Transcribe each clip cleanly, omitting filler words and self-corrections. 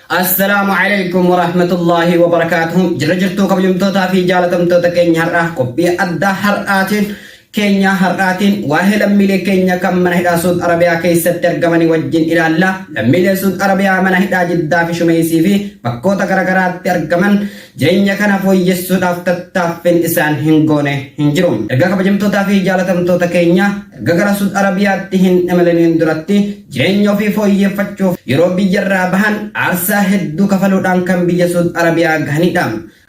Assalamualaikum warahmatullahi wabarakatuh. Jirajirtuu kabajamtootaa fi jaalatamtoota keenya har'aa qophii addaa har'aatiin keenya har'aatiin waa'ee lammiilee keenya kan mana hidhaa Saudi Arabiyaa keessatti argamanii wajjin ilaalla. Lammiilee Saudi Arabiyaa mana hidhaa Jiddaa fi Shumeesii fi bakkoota garaagaraatti argaman jireenya kana fooyyessuudhaaf tattaaffiin isaan hin goone hin jiru. Erga kabajamtootaa fi jaalatamtoota keenya erga gara Saudi Arabiyaatti hin imalaniin duratti jireenya ofii fooyyeffachuuf yeroo biyyarraa bahan aarsaa hedduu kafaluudhaan kan biyya Saudi Arabiyaa gahanidha.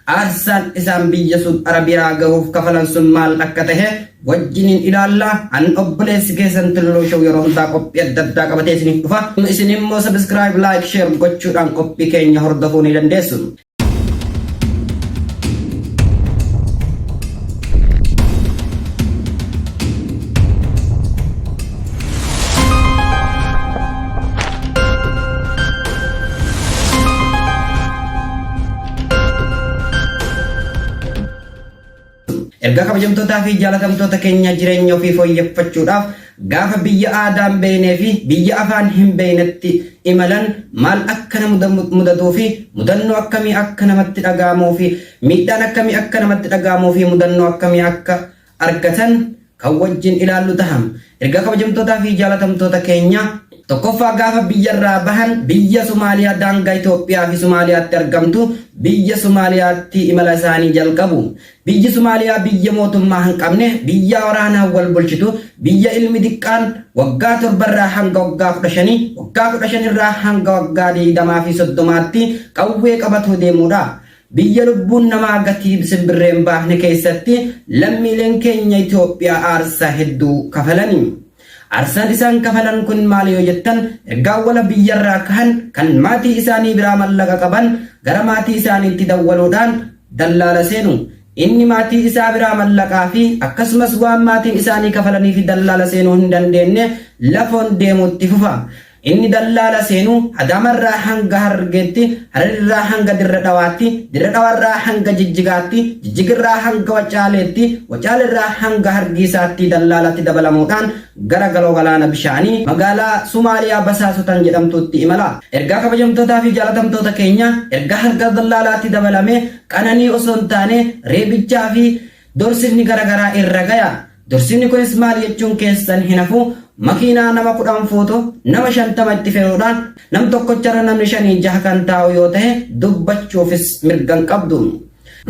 Aarsaan isaan biyya Saudi Arabiyaa gahuuf kafalan sun maal akka tahe wajjiniin ilaalla. An obboleessi keessan Tulluu Show yeroo hundaa qophii adda addaa qabatee isiniif dhufa. Isin immoo subscribe, like, share gochuudhaan qophii keenya hordofuu ni dandeessu. Erga kabajamtootaa fi jaalatamtoota keenya jireenya ofii fooyyeffachuudhaaf gaafa biyya aadaan beeknee fi biyya afaan hin beeknetti imalan maal akka nama mudatuu fi mudannoo akkamii akka namatti dhaga'amuu fi miidhaan akkamii akka namatti dhaga'amuu fi mudannoo akkamii akka argatan kan wajjin ilaallu taha. Erga kabajamtootaa fi jaalatamtoota keenya tokkoffaa gaafa biyyarraa bahan biyya Somaaliyaa daangaa Itoophiyaa fi Somaaliyaatti argamtu biyya Somaaliyaatti imala isaanii jalqabu. Biyyi Somaaliyaa biyya mootummaa hin qabne, biyya waraanaan wal bulchitu, biyya ilmi xiqqaan waggaa 7 hanga waggaa 15, waggaa 15 hanga waggaa 20 fi 30tti qawwee qabatee deemudha. Biyya lubbuun namaa gatii simbirreen baafne keessatti lammiileen keenya Itoophiyaa aarsaa hedduu kafalanii. Aarsaan isaan kafalan kun maal yoo jettan, ergaa wala biyyarraa kahan kan maatii isaanii biraa mallaqa qaban gara maatii isaaniitti dawwaluudhaan dallaala seenu. Inni maatii isaa biraa mallaqaa fi akkasumas waan maatiin isaanii kafalanii fi dallaala seenuu hin dandeenye lafoon deemuutti fufa. Inni dallaala seenu Adamarraa hanga Harargeetti, Hararirraa hanga Dirra Dhawaatti, Dirra Dhawarraa hanga Jijjigaatti, Jijjigirraa hanga Wacaaleetti, Wacaalirraa hanga Hargeysaatti dallaalatti dabalamuudhaan gara galoo galaana bishaanii magaalaa Somaaliyaa Basaasotan jedhamtutti imala. Ergaa kabajamtootaa fi jaalatamtoota keenya ergaa harka dallaalaatti dabalame qananii osoo hin taane reebichaa fi dorsifni garaagaraa irra gaya. Dorsifni kunis maal jechuun keessan hin hafu. Makiinaa nama 10 fuutu nama 50 itti fe'uudhaan nam tokkochara namni 5-6 kan taa'u yoo ta'e dubbachuufis mirgan qabdu.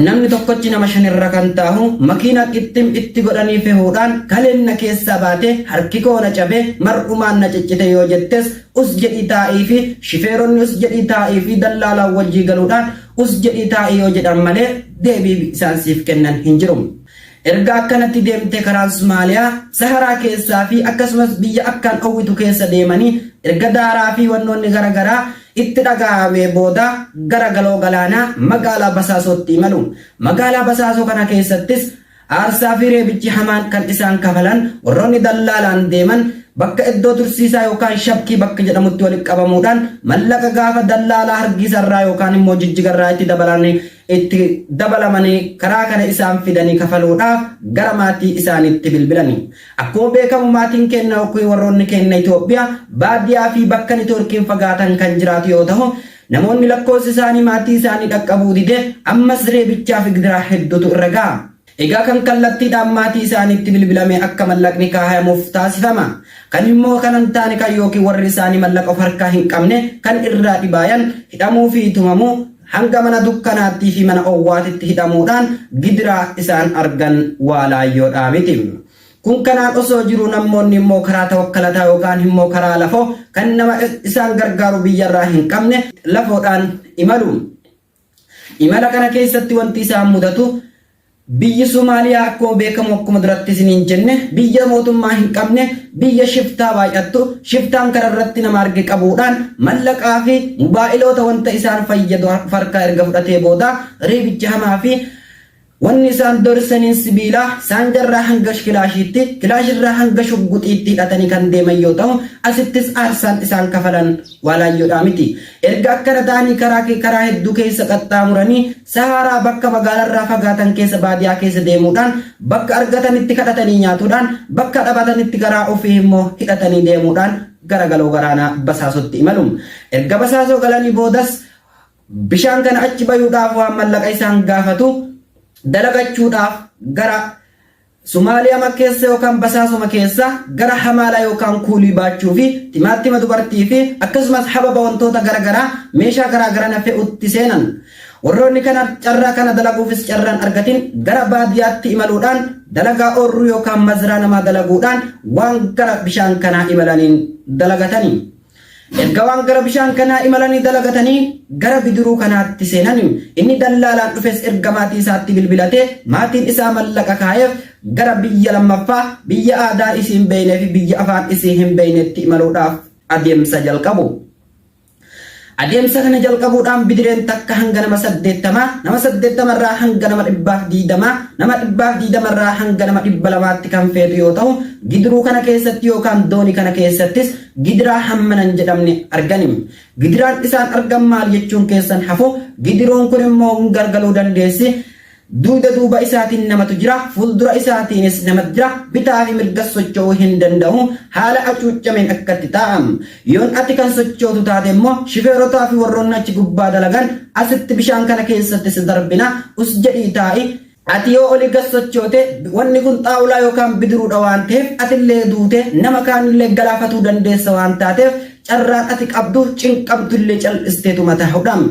Namni tokkochi nama 5 irra kan taa'u makiinaa qixxim itti godhanii fe'uudhaan kaleenna keessaa baate harki koo na cabe mar'umaan na ciccite yoo jettes us jedhii taa'ii fi shifeeronni us jedhii taa'ii fi dallaalaan wajjii galuudhaan us jedhii taa'ii yoo jedhan malee deebii isaan siif kennan hin jiru. Erga akkanatti deemte karaan Somaaliyaa Saharaa keessaa fi akkasumas biyya akkaan dhowwitu keessa deemanii erga daaraa fi wannoonni garaagaraa itti dhaga'amee booda gara galoo galaanaa magaalaa Basaasootti imalu. Magaalaa Basaasoo kana keessattis aarsaa fi reebichi hamaan kan isaan kafalan warroonni dallaalaan deeman bakka iddoo tursiisaa yookaan shabkii bakka jedhamutti walitti qabamuudhaan mallaqa gaafa dallaalaa Hargeysarraa yookaan immoo Jijjigarraa itti dabalamanii karaa kana isaan fidanii kafaluudhaaf gara maatii isaaniitti bilbilanii. Akkuma beekamu maatiin keenya yookiin warroonni keenya Itoophiyaa baadiyyaa fi bakka Itoophiyaa fagaatan kan jiraatu yoo ta'u namoonni lakkoofsi isaanii maatii isaanii dhaqqabuu dide ammas reebichaa fi gidiraa hedduutu irra ga'a. Egaa kan kallattiidhaan maatii isaaniitti bilbilamee akka mallaqni kaahamuuf taasifama. Kan immoo kan hin taane kan yookiin warri isaanii mallaqa of harkaa hin qabne kan irraa dhibaayan hidhamuu fi tumamuu hanga mana dukkanaattii fi mana owwaatitti hidhamuudhaan gidiraa isaan argan waalaayyoodhaa miti. Kun kanaan osoo jiru namoonni immoo karaa tawakkalataa yookaan immoo karaa lafoo kan nama isaan gargaaru biyyarraa hin qabne lafoodhaan imalu. Imala kana keessatti wanti isaan mudatu biyyi Somaaliyaa akkuma beekamu akkuma duratti isiniin jenne biyya mootummaa hin qabne biyya shiftaa baay'attu shiftaan kararratti nama arge qabuudhaan mallaqaa fi mobaa'iloota wanta isaan fayyadu farkaa erga fudhatee booda reebicha hamaa fi wanni isaan dorsaniin sibiilaa saanjarraa hanga kilaashiitti kilaashirraa hanga shugguxiitti hidhatanii kan deeman yoo ta'u asittis aarsaan isaan kafalan waalaayyoodhaa miti. Erga akkana ta'anii karaa hedduu keessa qaxxaamuranii Saharaa bakka magaalarraa fagaatan keessa baadiyyaa keessa deemuudhaan bakka argatanitti kadhatanii nyaatuudhaan bakka dhabatanitti garaa ofii immoo hidhatanii deemuudhaan gara galoo garaanaa Basaasotti imalu. Erga Basaasoo galanii boodas bishaan kana achi bayuudhaaf waan mallaqa isaan gaafatu dalagachuudhaaf gara Somaaliyaa keessa yookaan basaasuma keessa gara Hamaala yookaan kuulii baachuu fi timaatima dubartii fi akkasumas hababa wantoota garagaraa meeshaa garagaraa na fe'utti seenan. Warroonni kana carraa kana dalaguufis carraan argatin gara baadiyyaatti imaluudhaan dalagaa oorruu yookaan mazraa namaa dalaguudhaan waan gara bishaan kanaa imalaniin dalagatanii. Erga waan gara bishaan kanaa imalanii dalagatanii gara bidiruu kanaatti seenanii inni dallaalaan dhufes erga maatii isaatti bilbilatee maatiin isaa mallaqa kaayeef gara biyya lammaffaa biyya aadaa isii hin beeknee fi biyya afaan isii hin beeknetti imaluudhaaf adeemsa jalqabu. Adeemsa kana jalqabuudhaan bidireen takka hanga nama 80 nama 80 irraa hanga nama 120 nama 120 irraa hanga nama 200tti kan feetu yoo ta'u gidiruu kana keessatti yookaan doonii kana keessattis gidiraa hammanan jedhamne arganim. Gidiraan isaan argan maal jechuun keessan hafu gidiruun kun immoo gargaluu dandeessi. Duuda duuba isaatiin namatu jira, fuuldura isaatiinis namatu jira, bitaa fi mirga socho'uu hin danda'u, haala acuuccameen akkatti taa'am. Yoon ati kan sochootu taate immoo shifeerotaa fi warroonni achi gubbaa dalagan asitti bishaan kana keessatti si darbina us jedhii taa'i. Ati yoo oli gas sochoote wanni kun xaawulaa yookaan bidiruudha waan ta'eef atillee duute nama kaanillee galaafatuu dandeessa waan taateef carraan ati qabdu cinqabdullee cal'isteetu mataa hudham.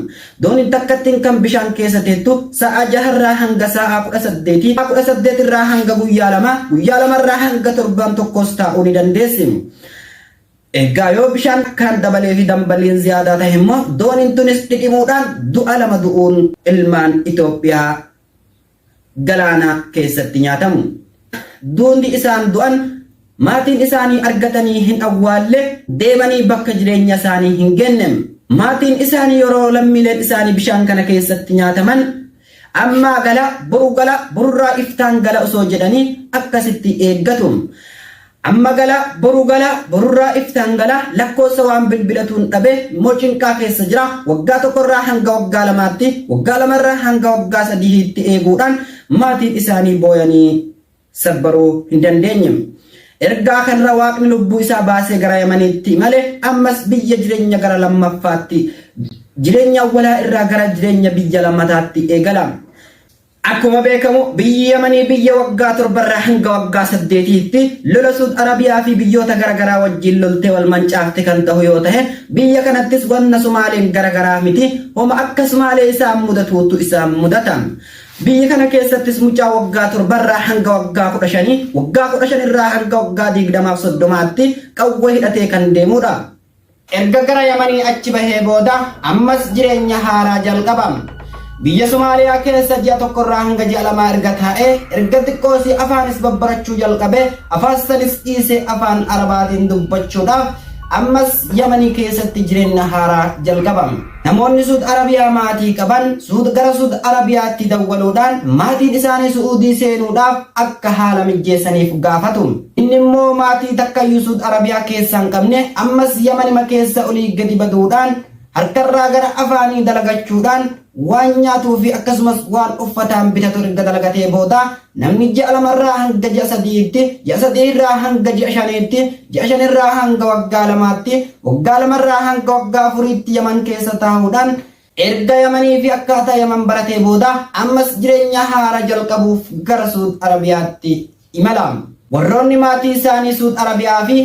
Dooniin takkattiin kan bishaan keessa teettu sa'a 6 irraa hanga sa'a 18 18 irraa hanga guyyaa 2 irraa hanga torban tokkos taa'uu ni dandeessi. Egaa yoo bishaan kan dabalee fi dambaliin ziyaadaa ta'e immoo dooniin tunis dhidhimuudhaan du'a 2 du'uun ilmaan Itoophiyaa galaana keessatti nyaatamu. Duundi isaan du'an maatiin isaanii argatanii hin awwaalle deemanii bakka jireenya isaanii hin geennem. Maatiin isaanii yeroo lammiileen isaanii bishaan kana keessatti nyaataman ammaa gala borurraa iftaan gala osoo jedhanii akkasitti eeggatu. Amma gala borurraa iftaan gala lakkoofsa waan bilbilatuun dhabe mocinqaa keessa jira. Waggaa 1 irraa hanga waggaa 2tti waggaa 2 irraa hanga waggaa 3tti eeguudhaan maatiin isaanii booyanii sabbaruu hin dandeenye. Ergaa kanarra waaqni lubbuu isaa baasee gara Yamaniitti malee ammas biyya jireenya gara lammaffaatti jireenya awwalaa irraa gara jireenya biyya lammataatti eegala. Akkuma beekamu biyya Yamanii biyya waggaa 7 irraa hanga waggaa 8tti lola Saudi Arabiyaa fi biyyoota garagaraa wajjin loltee wal mancaafte kan ta'u yoo ta'e biyya kanattis wanna Sumaaleen garagaraa miti homa akka Sumaalee isaan mudatuutu isaan mudata. Biyya kana keessattis mucaa waggaa 7 irraa hanga waggaa 15 waggaa 15 irraa hanga waggaa 20-30tti qawwee hidhatee kan deemudha. Erga gara Yamanii achi bahee booda ammas jireenya haaraa jalqaba. Biyya Somaaliyaa keessa ji'a 1 irraa hanga ji'a 2 erga taa'ee erga xiqqoosii afaanis babbarachuu jalqabe afaan sanis dhiisee afaan Arabaatiin dubbachuudhaaf ammas Yamanii keessatti jireenya haaraa jalqaba. Namoonni Saudi Arabiyaa maatii qaban gara Saudi Arabiyaatti dawwaluudhaan maatiin isaanii Suudii seenuudhaaf akka haala mijeessaniif gaafatu. Inni immoo maatii takkayyuu Saudi Arabiyaa keessa hin qabne ammas Yamanima keessa olii gadi baduudhaan harkarraa gara afaanii dalagachuudhaan waan nyaatuu fi akkasumas waan uffataan bitatu erga dalagatee booda namni ji'a 2 irraa hanga ji'a 3tti ji'a 3 irraa hanga ji'a 5tti ji'a 5 irraa hanga waggaa 2tti waggaa 2 irraa hanga waggaa 4tti Yaman keessa taa'uudhaan erga Yamanii fi akkaataa Yaman baratee booda ammas jireenya haara jalqabuuf gara Saudi Arabiyaatti imala. Warroonni maatii isaanii Saudi Arabiyaa fi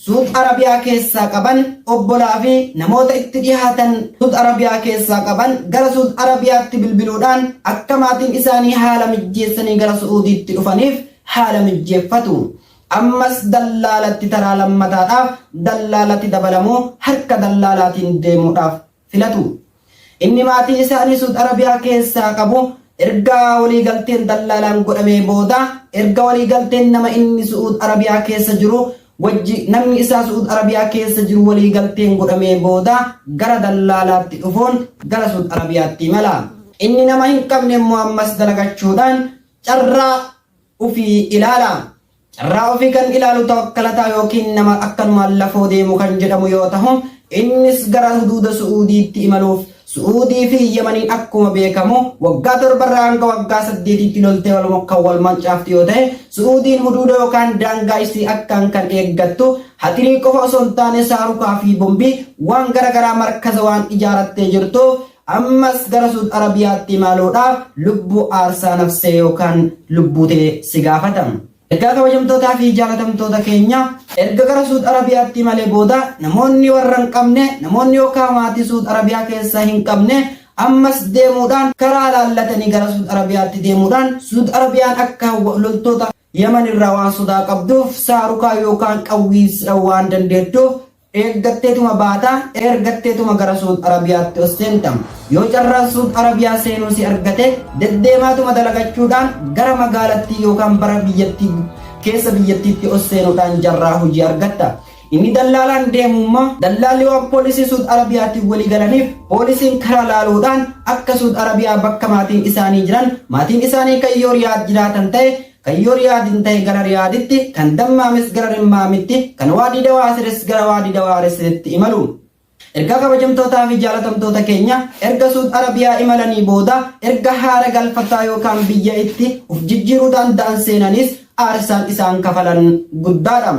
Saudi Arabiyaa keessaa qaban obbolaa fi namoota itti dhihaatan Saudi Arabiyaa keessaa qaban gara Saudi Arabiyaatti bilbiluudhaan akka maatiin isaanii haala mijeessanii gara Suudiitti dhufaniif haala mijeeffatu. Ammas dallaalatti taraa lammataadhaaf dallaalatti dabalamuu harka dallaalaatiin deemuudhaaf filatu. Inni maatii isaanii Saudi Arabiyaa keessaa qabu erga waliigalteen dallaalaan godhamee booda erga waliigalteen nama inni Saudi Arabiyaa keessa jiru namni isaa Saudi Arabiyaa keessa jiru waliigalteen godhamee booda gara dallaalaatti dhufuun gara Saudi Arabiyaatti imala. Inni nama hin qabne immoo ammas dalagachuudhaan carraa ofii ilaala. Carraa ofii kan ilaalu tawakkalataa yookiin nama akkanumaan lafoo deemu kan jedhamu yoo ta'u innis gara huduuda Suudiitti imaluuf Suudii fi Yamaniin akkuma beekamu waggaa 7 irraa hanga waggaa 8tti loltee wal mancaafti yoo ta'e Suudiin huduuda yookaan daangaa isii akkaan kan eeggattu hatirii qofa osoo hin taane saarukaa fi bombii waan garagaraa markaza waan ijaarattee jirtuuf ammas gara Suud Arabiyaatti imaluudhaaf lubbuu aarsaa nafsee yookaan lubbutee si gaafatam. Egaa kabajamtootaa fi jaalatamtoota keenya erga gara Suud Arabiyaatti imalee booda namoonni warra hin qabne namoonni yookaan maatii Suud Arabiyaa keessa hin qabne ammas deemuudhaan karaa laallatanii gara Suud Arabiyaatti deemuudhaan Suud Arabiyaan akka loltoota Yaman irraa waan sodaa qabduuf saarukaa yookaan qawwiisa waan dandeettuuf eeggatteetuma baata ergatteetuma gara Suud Arabiyaatti seentam. Yoo carraa Suud Arabiyaa seenuu si argate deddeemaatuma dalagachuudhaan gara magaalattii yookaan bara biyyattii keessa biyyattiitti seenuudhaan jarraa hojii argatta. Inni dallaalaan deemummaa dallaalli waan poolisii Suud Arabiyaatti walii galaniif poolisiin karaa laaluudhaan akka Suud Arabiyaa bakka maatiin isaanii jiran maatiin isaanii kan yoo Riyaad jiraatan ta'e kan yoo Riyaadin ta'e gara Riyaaditti kan Dammaamis gara Dammaamitti kan Waadii Dawaasiris gara Waadii Dawaarisitti imalu. Erga kabajamtootaa fi jaalatamtoota keenya erga Suud Arabiyaa imalanii booda erga haara galfataa yookaan biyya itti uf jijjiiruudhaan da'an seenanis aarsaan isaan kafalan guddaadha.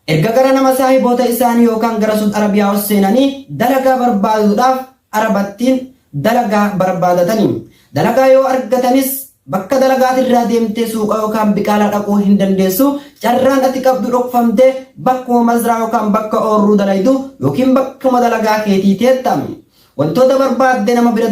Erga gara nama saahiboota isaanii yookaan gara Suud Arabiyaa seenanii dalagaa barbaaduudhaaf Arabattiin dalagaa barbaadatanii dalagaa yoo argatanis bakka dalagaatirraa deemtee suuqa yookaan biqaalaa dhaquu hin dandeessu carraan ati qabdu dhokfamtee bakkuma mazraa yookaan bakka oorruu dalaydu yookiin bakkuma dalagaa keetii teettame. Wantoota barbaadde nama bira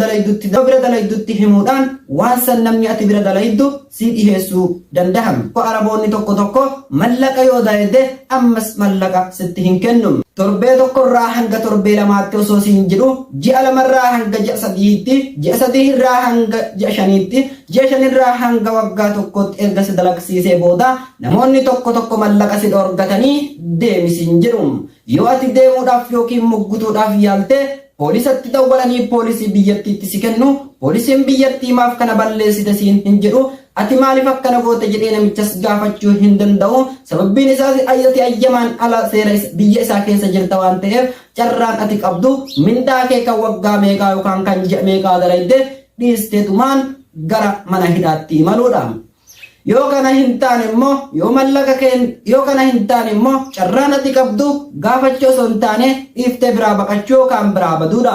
dalaydutti himuudhaan waan san namni ati bira dalaydu si dhiheessuu danda'am. Araboonni tokko mallaqa yoo dalayde ammas mallaqa sitti hin kennu. Torbee tokkorraa hanga torbee lamaatti osoo siin jedhu ji'a lamarraa hanga ji'a sadiitti ji'a sadiirraa hanga ji'a shaniitti ji'a shanirraa hanga waggaa tokkotti erga si dalagsiisee booda namoonni tokko mallaqa si dhorgatanii deemisiin jedhu. Yoo ati deemuudhaaf yookiin muggutuudhaaf yaalte poolisatti dawwalanii poolisii biyyattiitti si kennu poolisiin biyyattii maaf kana balleessite siin hin jedhu ati maaliif akkana goote jedhee namichas gaafachuu hin danda'u. Sababbiin isaas ayyati ayyamaan ala seera biyya isaa keessa jirta waan ta'eef carraan ati qabdu mindaa kee kan waggaa meeqaa yookaan kan ji'a meeqaa dalayde dhiisteetumaan gara mana hidhaatti imaluudha. Yoo kana hin taane immoo yoo mallaqa yoo kana hin taane immoo carraan ati qabdu gaafachuu osoo hin taane dhiiftee biraa baqachuu yookaan biraa baduudha.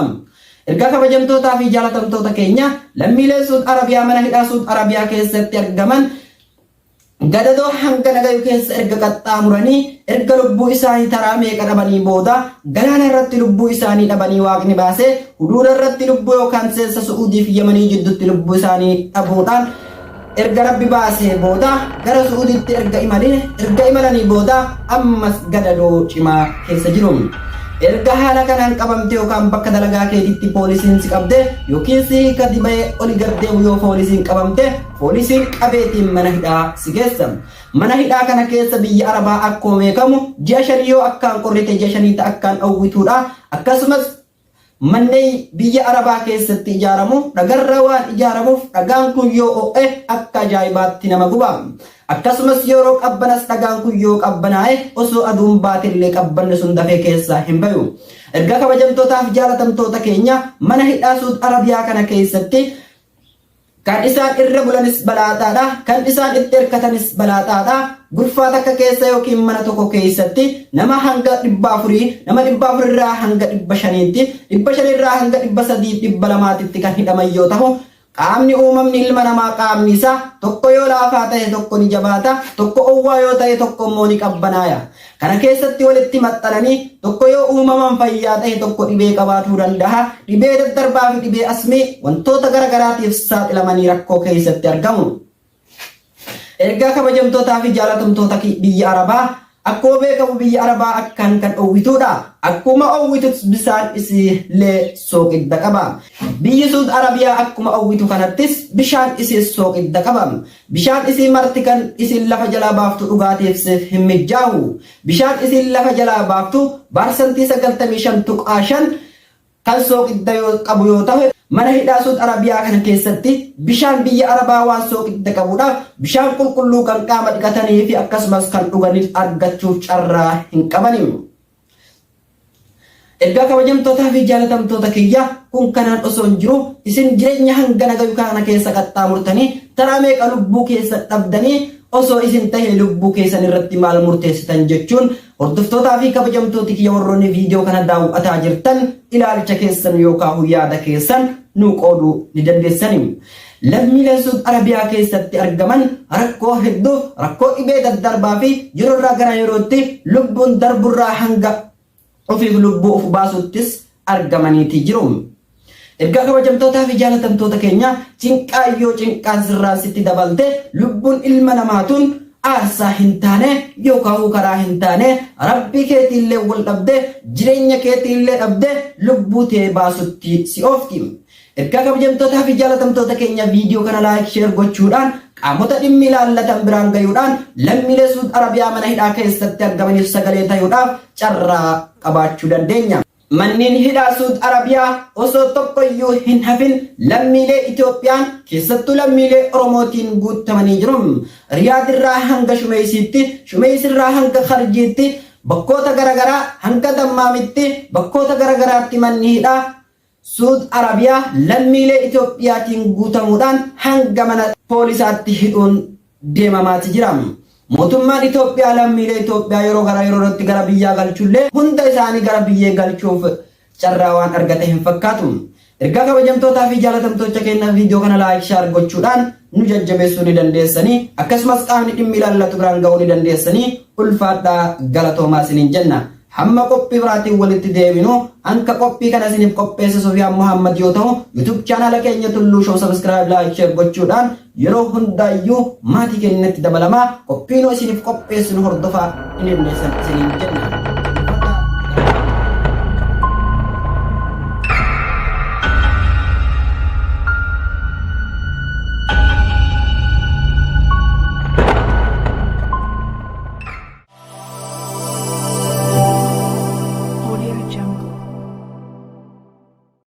Erga kabajamtootaa fi jaalatamtoota keenya lammiilee Suud Arabiyaa mana hidhaa Suud Arabiyaa keessatti argaman gadadoo hanga nagayu keessa erga qaxxaamuranii erga lubbuu isaanii taraa meeqa dhabanii booda galaana irratti lubbuu isaanii dhabanii waaqni baasee huduuda irratti lubbuu yookaan seensa Su'uudii fi Yamanii jidduutti lubbuu isaanii dhabuudhaan erga rabbi baasee booda gara Su'uuditti erga imalanii booda ammas gadadoo cimaa keessa jiru. Erga haala kanaan qabamte yookaan bakka dalagaa keetitti poolisiin si qabde yookiin si gadi ba'ee oli gaddeemu yoo poolisiin qabamte poolisiin qabeetiin mana hidhaa si geessa. Mana hidhaa kana keessa biyya Arabaa akkuma beekamu ji'a shanii yoo akkaan qorrite ji'a shanii akkaan dhowwituudha. Akkasumas manneen biyya Arabaa keessatti ijaaramu dhagarra waan ijaaramuuf dhagaan kun yoo o'e akka ajaa'ibaatti nama guba. Akkasumas yeroo qabbanas dhagaan kun yoo qabbanaa'e osoo aduun baatillee qabbanni sun dafee keessaa hin bayu. Erga kabajamtootaa fi jaalatamtoota keenya mana hidhaa Suud Arabiyaa kana keessatti kan isaan irra bulanis balaaxaadha, kan isaan itti hirkatanis balaaxaadha. Gurfaa takka keessa yookiin mana tokko keessatti nama hanga 400 nama 400 irraa hanga 500tti 500 irraa hanga 300 200tti kan hidhaman yoo ta'u qaamni uumamni ilma namaa qaamni isaa tokko yoo laafaa ta'e tokko ni jabaata, tokko owwaa yoo ta'e tokko immoo ni qabbanaaya. Kana keessatti walitti maxxananii tokko yoo uumaman fayyaa ta'e tokko dhibee qabaachuu danda'a. Dhibee daddarbaa fi dhibee asmii wantoota garagaraatiif saaxilamanii rakkoo keessatti argamu. Erga kabajamtootaa fi jaalatamtoota biyya Arabaa akkuma beekamu biyya Arabaa akkaan kan dhowwituudha. Akkuma dhowwitus bishaan isiillee sooqidda qaba. Biyyi Suud Arabiyaa akkuma dhowwitu kanattis bishaan isii sooqidda qaba. Bishaan isii marti kan isin lafa jalaa baaftu dhugaatiif hin mijaa'u. Bishaan isin lafa jalaa baaftu parsantii 95.5 kan sooqidda qabu yoo ta'u mana hidhaa Suud Arabiyaa kana keessatti bishaan biyya Arabaa waan sooqidda qabuudhaaf bishaan qulqulluu kan qaama dhiqatanii fi akkasumas kan dhuganiif argachuuf carraa hin qabani. Erga kabajamtootaa fi jaalatamtoota kiyya kun kanaan osoo hin jiru isin jireenya hanga nagayu kana keessa qaxxaamurtanii taraa meeqa lubbuu keessa dhabdanii osoo isin tahee lubbuu keessan irratti maal murteessitan jechuun hordoftootaa fi kabajamtooti kiyya warroonni viidiyoo kana daawwataa jirtan ilaalcha keessan yookaan yaada keessan nu qooduu ni dandeessanii. Lammiileen Saudi Arabiyaa keessatti argaman rakkoo hedduu rakkoo dhibee daddarbaa fi yeroo irraa gara yerootti lubbuun darburraa hanga ofiif lubbuu of baasuttis argamaniiti jiru. Ergaa kabajamtootaa fi jaalatamtoota keenya cinqaan sirraan sitti dabalte lubbuun ilma namaatuun aarsaa hin taane yookaan karaa hin taane rabbi keetiillee wal dhabde jireenya keetiillee dhabde lubbuu tee baasutti si oofti. Ergaa kabajamtootaa fi jaalatamtoota keenya viidiyoo kana laayik sheer gochuudhaan qaamota dhimmi ilaallatan biraan gayuudhaan lammiilee Saudi Arabiyaa mana hidhaa keessatti argamaniif sagalee ta'uudhaaf carraa qabaachuu dandeenya. Manneen hidhaa Saudi Arabiyaa osoo tokkoyyuu hin hafin lammiilee Itoophiyaan keessattuu lammiilee Oromootiin guutamanii jiru. Riyaadirraa hanga Shumeeysiitti, Shumeeysiirraa hanga Kharjiitti, bakkoota garaagaraa hanga Dammaamitti, bakkoota garaagaraatti manni hidhaa Saudi Arabiyaa lammiilee Itoophiyaatiin guutamuudhaan hanga mana poolisaatti hidhuun deemamaati jira. Mootummaan Itoophiyaa lammiilee Itoophiyaa yeroo gara yerootti gara biyyaa galchullee hunda isaanii gara biyyee galchuuf carraa waan argate hin fakkaatu. Ergaa kabajamtootaa fi jaalatamtoota keenya viidiyoo kana laayik sheer gochuudhaan nu jajjabeessuu ni dandeessanii akkasumas qaamni dhimmi ilaallatu biraan ga'uu ni dandeessanii ulfaadhaa galatoomaa isiniin jenna. Hamma qophii biraatiin walitti deebinu anka qophii kana isiniif qopheesse Sufiyaan Muhammad yoo ta'u YouTube channel keenya Tulluu Show subscribe like share gochuudhaan yeroo hundaayyuu maatii keenyatti dabalamaa qophiin isiniif qopheessinu hordofaa hin ilaalessan isiniin jenna.